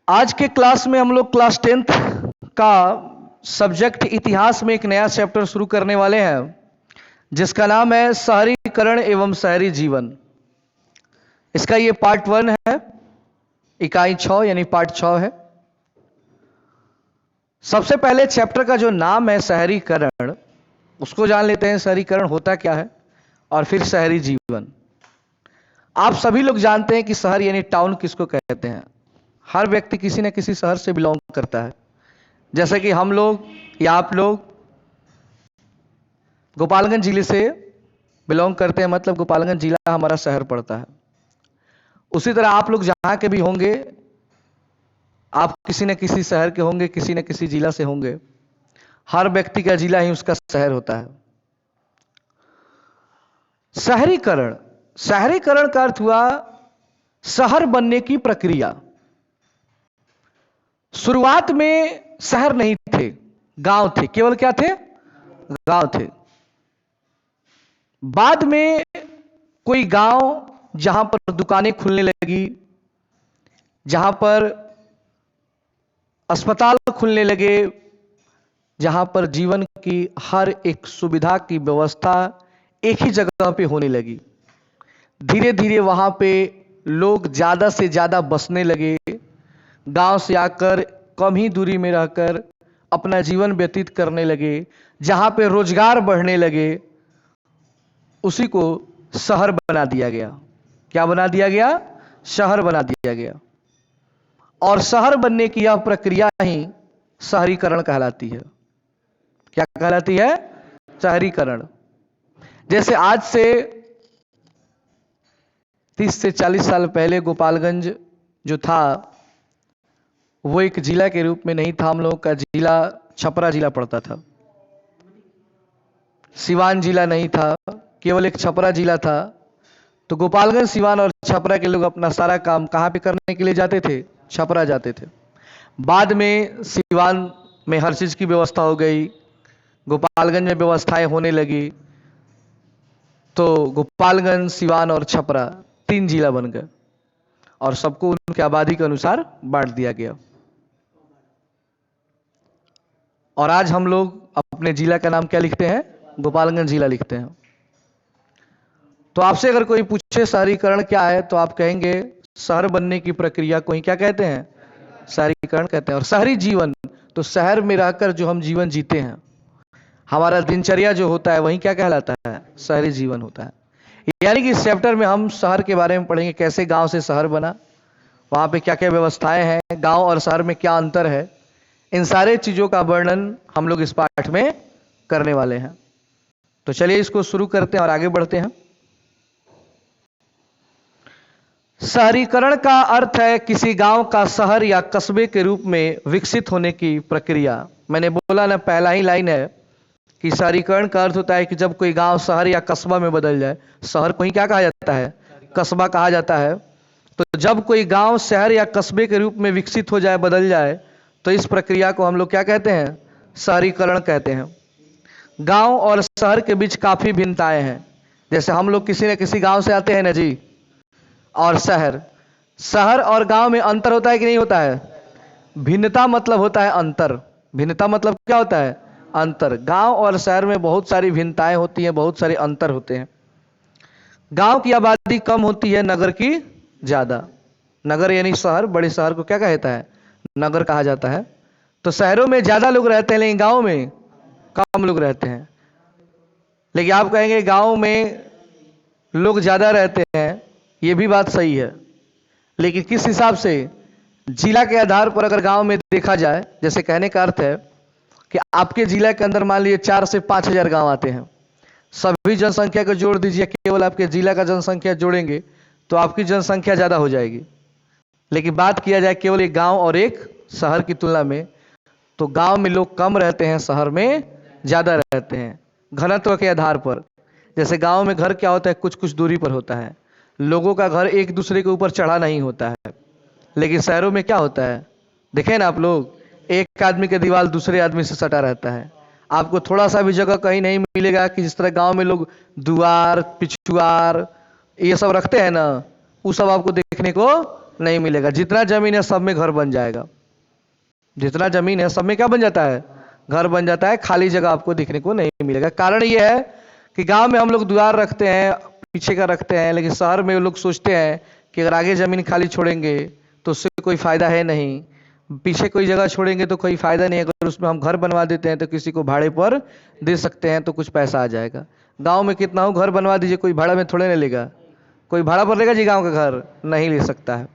आज के क्लास में हम लोग क्लास 10th का सब्जेक्ट इतिहास में एक नया चैप्टर शुरू करने वाले हैं जिसका नाम है शहरीकरण एवं शहरी जीवन। इसका ये पार्ट 1 है, इकाई 6 यानी पार्ट 6 है। सबसे पहले चैप्टर का जो नाम है शहरीकरण, उसको जान लेते हैं। शहरीकरण होता क्या है और फिर शहरी जीवन। आप सभी लोग जानते हैं कि शहर यानी टाउन किसको कहते हैं। हर व्यक्ति किसी न किसी शहर से बिलोंग करता है। जैसे कि हम लोग या आप लोग गोपालगंज जिले से बिलोंग करते हैं, मतलब गोपालगंज जिला हमारा शहर पड़ता है। उसी तरह आप लोग जहां के भी होंगे, आप किसी न किसी शहर के होंगे, किसी न किसी जिला से होंगे। हर व्यक्ति का जिला ही उसका शहर होता है। शहरीकरण, शहरीकरण का अर्थ हुआ शहर बनने की प्रक्रिया। शुरुआत में शहर नहीं थे, गांव थे। केवल क्या थे? गांव थे। बाद में कोई गांव जहां पर दुकानें खुलने लगी, जहां पर अस्पताल खुलने लगे, जहां पर जीवन की हर एक सुविधा की व्यवस्था एक ही जगह पे होने लगी। धीरे धीरे वहां पे लोग ज्यादा से ज्यादा बसने लगे। गांव से आकर कम ही दूरी में रहकर अपना जीवन व्यतीत करने लगे। जहां पे रोजगार बढ़ने लगे, उसी को शहर बना दिया गया। क्या बना दिया गया? शहर बना दिया गया। और शहर बनने की यह प्रक्रिया ही शहरीकरण कहलाती है। क्या कहलाती है? शहरीकरण। जैसे आज से 30 से 40 साल पहले गोपालगंज जो था वो एक जिला के रूप में नहीं था। हम लोगों का जिला छपरा जिला पड़ता था। सिवान जिला नहीं था, केवल एक छपरा जिला था। तो गोपालगंज, सिवान और छपरा के लोग अपना सारा काम कहां पे करने के लिए जाते थे? छपरा जाते थे। बाद में सिवान में हर चीज की व्यवस्था हो गई, गोपालगंज में व्यवस्थाएं होने लगी, तो गोपालगंज, सिवान और छपरा 3 जिला बन गए और सबको उनकी आबादी के अनुसार बांट दिया गया। और आज हम लोग अपने जिला का नाम क्या लिखते हैं? गोपालगंज जिला लिखते हैं। तो आपसे अगर कोई पूछे शहरीकरण क्या है, तो आप कहेंगे शहर बनने की प्रक्रिया को ही क्या कहते हैं? शहरीकरण कहते हैं। और शहरी जीवन, तो शहर में रहकर जो हम जीवन जीते हैं, हमारा दिनचर्या जो होता है, वही क्या कहलाता है? शहरी जीवन होता है। यानी कि इस चैप्टर में हम शहर के बारे में पढ़ेंगे, कैसे गांव से शहर बना, वहां पे क्या क्या व्यवस्थाएं हैं, गांव और शहर में क्या अंतर है। इन सारे चीजों का वर्णन हम लोग इस पाठ में करने वाले हैं। तो चलिए इसको शुरू करते हैं और आगे बढ़ते हैं। शहरीकरण का अर्थ है किसी गांव का शहर या कस्बे के रूप में विकसित होने की प्रक्रिया। मैंने बोला ना, पहला ही लाइन है कि शहरीकरण का अर्थ होता है कि जब कोई गांव शहर या कस्बा में बदल जाए। शहर को ही क्या कहा जाता है? कस्बा कहा जाता है। तो जब कोई गांव शहर या कस्बे के रूप में विकसित हो जाए, बदल जाए, तो इस प्रक्रिया को हम लोग क्या कहते हैं? शहरीकरण कहते हैं। गांव और शहर के बीच काफी भिन्नताएं हैं। जैसे हम लोग किसी न किसी गांव से आते हैं ना जी, और शहर और गांव में अंतर होता है कि नहीं होता है? भिन्नता मतलब होता है अंतर। भिन्नता मतलब क्या होता है? अंतर। गांव और शहर में बहुत सारी भिन्नताएं होती हैं, बहुत सारे अंतर होते हैं। गांव की आबादी कम होती है, नगर की ज्यादा। नगर यानी शहर, बड़े शहर को क्या कहता है? नगर कहा जाता है। तो शहरों में ज्यादा लोग रहते हैं, लेकिन गांव में कम लोग रहते हैं। लेकिन आप कहेंगे गांव में लोग ज्यादा रहते हैं, ये भी बात सही है। लेकिन किस हिसाब से? जिला के आधार पर अगर गांव में देखा जाए, जैसे कहने का अर्थ है कि आपके जिला के अंदर मान लीजिए 4 से 5 हजार गांव आते हैं। सभी जनसंख्या को जोड़ दीजिए, केवल आपके जिला का जनसंख्या जोड़ेंगे तो आपकी जनसंख्या ज्यादा हो जाएगी। लेकिन बात किया जाए केवल एक गांव और एक शहर की तुलना में, तो गांव में लोग कम रहते हैं, शहर में ज्यादा रहते हैं घनत्व के आधार पर। जैसे गांव में घर क्या होता है? कुछ कुछ दूरी पर होता है। लोगों का घर एक दूसरे के ऊपर चढ़ा नहीं होता है। लेकिन शहरों में क्या होता है? देखें ना आप लोग, एक आदमी का दीवार दूसरे आदमी से सटा रहता है। आपको थोड़ा सा भी जगह कहीं नहीं मिलेगा कि जिस तरह गांव में लोग दुआर, पिछुआर, ये सब रखते हैं ना, वो सब आपको देखने को नहीं मिलेगा। जितना जमीन है सब में घर बन जाएगा। जितना जमीन है सब में क्या बन जाता है? घर बन जाता है। खाली जगह आपको दिखने को नहीं मिलेगा। कारण यह है कि गांव में हम लोग द्वार रखते हैं, पीछे का रखते हैं, लेकिन शहर में लोग सोचते हैं कि अगर आगे जमीन खाली छोड़ेंगे तो उससे कोई फायदा है नहीं, पीछे कोई जगह छोड़ेंगे तो कोई फायदा नहीं, अगर उसमें हम घर बनवा देते हैं तो किसी को भाड़े पर दे सकते हैं तो कुछ पैसा आ जाएगा। गांव में कितना हो घर बनवा दीजिए, कोई भाड़ा में थोड़े नहीं लेगा। कोई भाड़ा पर लेगा जी? गांव का घर नहीं ले सकता है।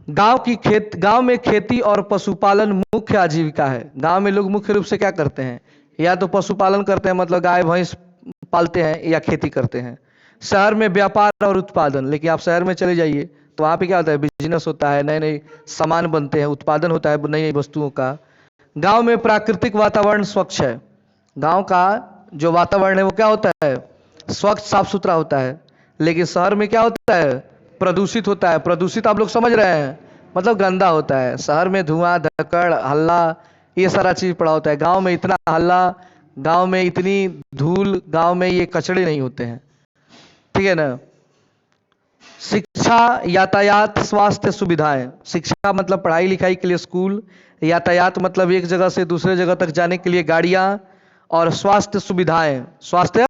गांव में खेती और पशुपालन मुख्य आजीविका है। गांव में लोग मुख्य रूप से क्या करते हैं? या तो पशुपालन करते हैं, मतलब गाय भैंस पालते हैं, या खेती करते हैं। शहर में व्यापार और उत्पादन। लेकिन आप शहर में चले जाइए तो वहाँ पे क्या होता है? बिजनेस होता है, नए नए सामान बनते हैं, उत्पादन होता है नई नई वस्तुओं का। गांव में प्राकृतिक वातावरण स्वच्छ है। गांव का जो वातावरण है वो क्या होता है? स्वच्छ साफ सुथरा होता है। लेकिन शहर में क्या होता है? प्रदूषित होता है। प्रदूषित आप लोग समझ रहे हैं, मतलब गंदा होता है। शहर में धुआं धक्कड़ हल्ला ये सारा चीज पड़ा होता है। गांव में इतना हल्ला, गांव में इतनी धूल, गांव में ये कचड़े नहीं होते हैं। ठीक है ना? शिक्षा, यातायात, स्वास्थ्य सुविधाएं। शिक्षा मतलब पढ़ाई लिखाई के लिए स्कूल, यातायात मतलब एक जगह से दूसरे जगह तक जाने के लिए गाड़ियां, और स्वास्थ्य सुविधाएं। स्वास्थ्य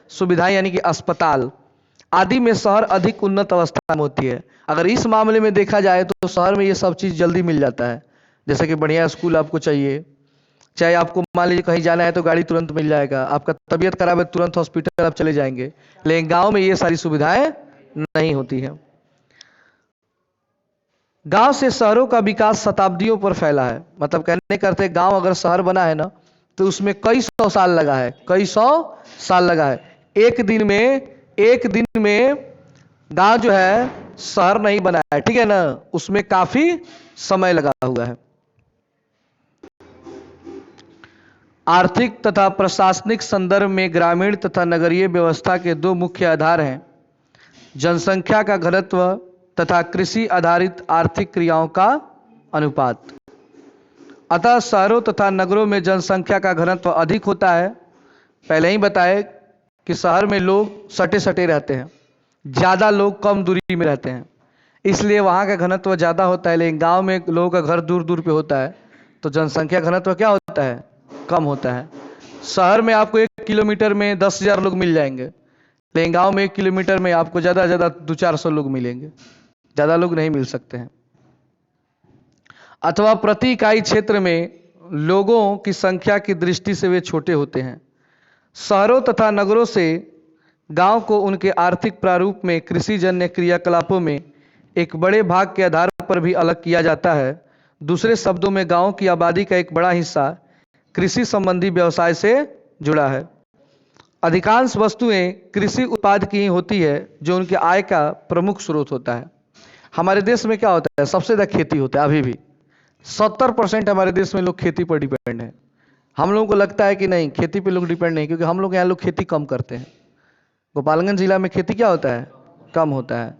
सुविधाएं यानी कि अस्पताल आदि में शहर अधिक उन्नत अवस्था में होती है। अगर इस मामले में देखा जाए तो शहर में ये सब चीज़ जल्दी मिल जाता है। जैसे कि बढ़िया स्कूल आपको चाहिए, चाहे आपको मान लीजिए कहीं जाना है तो गाड़ी तुरंत मिल जाएगा, आपका तबीयत खराब है तुरंत हॉस्पिटल आप चले जाएंगे। लेकिन गांव में ये सारी सुविधाएं नहीं होती है। गांव से शहरों का विकास शताब्दियों पर फैला है। मतलब कहने करते गांव अगर शहर बना है ना तो उसमें कई सौ साल लगा है, कई सौ साल लगा है। एक दिन में गांव जो है शहर नहीं बना है, ठीक है ना? उसमें काफी समय लगा हुआ है। आर्थिक तथा प्रशासनिक संदर्भ में ग्रामीण तथा नगरीय व्यवस्था के दो मुख्य आधार हैं: जनसंख्या का घनत्व तथा कृषि आधारित आर्थिक क्रियाओं का अनुपात। अतः शहरों तथा नगरों में जनसंख्या का घनत्व अधिक होता है। पहले ही बताए कि शहर में लोग सटे सटे रहते हैं, ज़्यादा लोग कम दूरी में रहते हैं, इसलिए वहाँ का घनत्व ज़्यादा होता है। लेकिन गांव में लोगों का घर दूर दूर पे होता है तो जनसंख्या घनत्व क्या होता है? कम होता है। शहर में आपको 1 किलोमीटर में 10,000 लोग मिल जाएंगे, लेकिन गांव में 1 किलोमीटर में आपको ज़्यादा से ज़्यादा 200-400 लोग मिलेंगे, ज़्यादा लोग नहीं मिल सकते हैं। अथवा प्रति इकाई क्षेत्र में लोगों की संख्या की दृष्टि से वे छोटे होते हैं। शहरों तथा नगरों से गांव को उनके आर्थिक प्रारूप में कृषिजन्य क्रियाकलापों में एक बड़े भाग के आधार पर भी अलग किया जाता है। दूसरे शब्दों में गांव की आबादी का एक बड़ा हिस्सा कृषि संबंधी व्यवसाय से जुड़ा है। अधिकांश वस्तुएं कृषि उत्पाद की ही होती है जो उनके आय का प्रमुख स्रोत होता है। हमारे देश में क्या होता है? सबसे ज़्यादा खेती होता है। अभी भी 70% हमारे देश में लोग खेती पर डिपेंड है। हम लोगों को लगता है कि नहीं, खेती पे लोग डिपेंड नहीं, क्योंकि हम लोग यहाँ लोग खेती कम करते हैं। गोपालगंज जिला में खेती क्या होता है? कम होता है।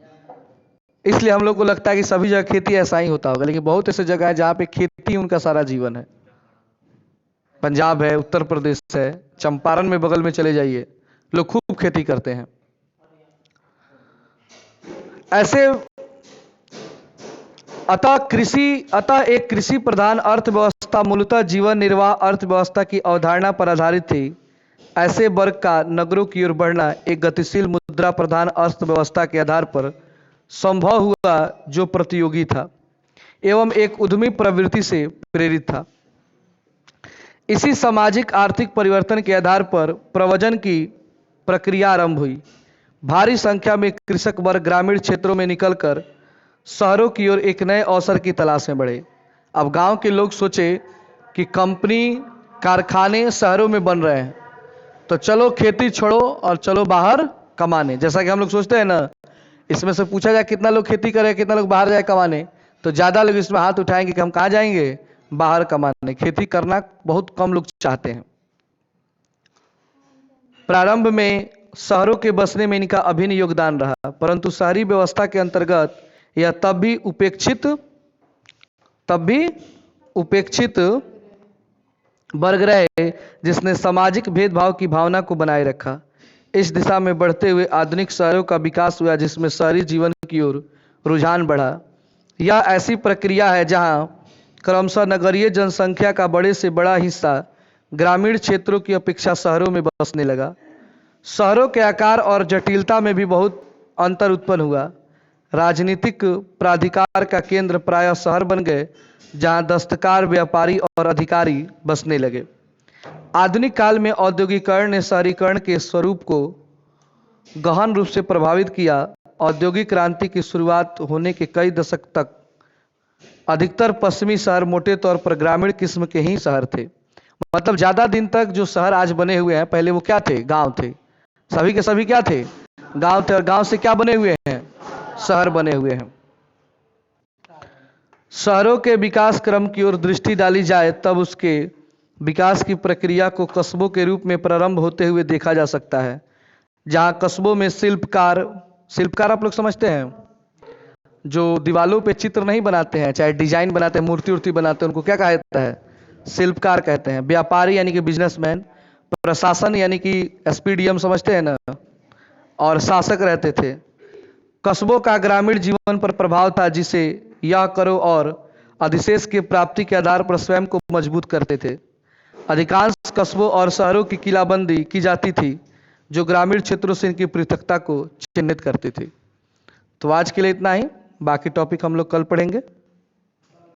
इसलिए हम लोग को लगता है कि सभी जगह खेती ऐसा ही होता होगा, लेकिन बहुत ऐसे जगह है जहाँ पे खेती उनका सारा जीवन है। पंजाब है, उत्तर प्रदेश है, चंपारण में बगल में चले जाइए, लोग खूब खेती करते हैं। ऐसे अतः एक कृषि प्रधान अर्थव्यवस्था मूलतः जीवन निर्वाह अर्थव्यवस्था की अवधारणा पर आधारित थी। ऐसे वर्ग का नगरों की ओर बढ़ना एक गतिशील मुद्रा प्रधान अर्थव्यवस्था के आधार पर संभव हुआ जो प्रतियोगी था एवं एक उद्यमी प्रवृत्ति से प्रेरित था। इसी सामाजिक आर्थिक परिवर्तन के आधार पर प्रव्रजन की प्रक्रिया आरंभ हुई। भारी संख्या में कृषक वर्ग ग्रामीण क्षेत्रों में निकलकर शहरों की ओर एक नए अवसर की तलाश में बढ़े। अब गांव के लोग सोचे कि कंपनी कारखाने शहरों में बन रहे हैं तो चलो खेती छोड़ो और चलो बाहर कमाने। जैसा कि हम लोग सोचते हैं ना, इसमें से पूछा जाए कितना लोग खेती करे, कितना लोग बाहर जाए कमाने, तो ज़्यादा लोग इसमें हाथ उठाएंगे कि हम कहाँ जाएंगे? बाहर कमाने। खेती करना बहुत कम लोग चाहते हैं। प्रारंभ में शहरों के बसने में इनका अभिन्न योगदान रहा, परंतु शहरी व्यवस्था के अंतर्गत यह तब भी उपेक्षित वर्ग रहे जिसने सामाजिक भेदभाव की भावना को बनाए रखा। इस दिशा में बढ़ते हुए आधुनिक शहरों का विकास हुआ, जिसमें शहरी जीवन की ओर रुझान बढ़ा। यह ऐसी प्रक्रिया है जहां क्रमशः नगरीय जनसंख्या का बड़े से बड़ा हिस्सा ग्रामीण क्षेत्रों की अपेक्षा शहरों में बसने लगा। शहरों के आकार और जटिलता में भी बहुत अंतर उत्पन्न हुआ। राजनीतिक प्राधिकार का केंद्र प्रायः शहर बन गए, जहां दस्तकार, व्यापारी और अधिकारी बसने लगे। आधुनिक काल में औद्योगिकरण ने शहरीकरण के स्वरूप को गहन रूप से प्रभावित किया। औद्योगिक क्रांति की शुरुआत होने के कई दशक तक अधिकतर पश्चिमी शहर मोटे तौर पर ग्रामीण किस्म के ही शहर थे। मतलब ज़्यादा दिन तक जो शहर आज बने हुए हैं, पहले वो क्या थे? गांव थे। सभी के सभी क्या थे? गांव थे। और गांव से क्या बने हुए हैं? शहर बने हुए हैं। शहरों के विकास क्रम की ओर दृष्टि डाली जाए तब उसके विकास की प्रक्रिया को कस्बों के रूप में प्रारंभ होते हुए देखा जा सकता है, जहां कस्बों में शिल्पकार आप लोग समझते हैं, जो दीवालों पे चित्र नहीं बनाते हैं, चाहे डिजाइन बनाते हैं, मूर्ति उर्ति बनाते हैं, उनको क्या कहा जाता है? शिल्पकार कहते हैं। व्यापारी यानी कि बिजनेसमैन, प्रशासन यानी कि एसपीडीएम समझते हैं ना, और शासक रहते थे। कस्बों का ग्रामीण जीवन पर प्रभाव था, जिसे यह करो और अधिशेष की प्राप्ति के आधार पर स्वयं को मजबूत करते थे। अधिकांश कस्बों और शहरों की किलाबंदी की जाती थी, जो ग्रामीण क्षेत्रों से इनकी पृथकता को चिन्हित करती थी। तो आज के लिए इतना ही, बाकी टॉपिक हम लोग कल पढ़ेंगे।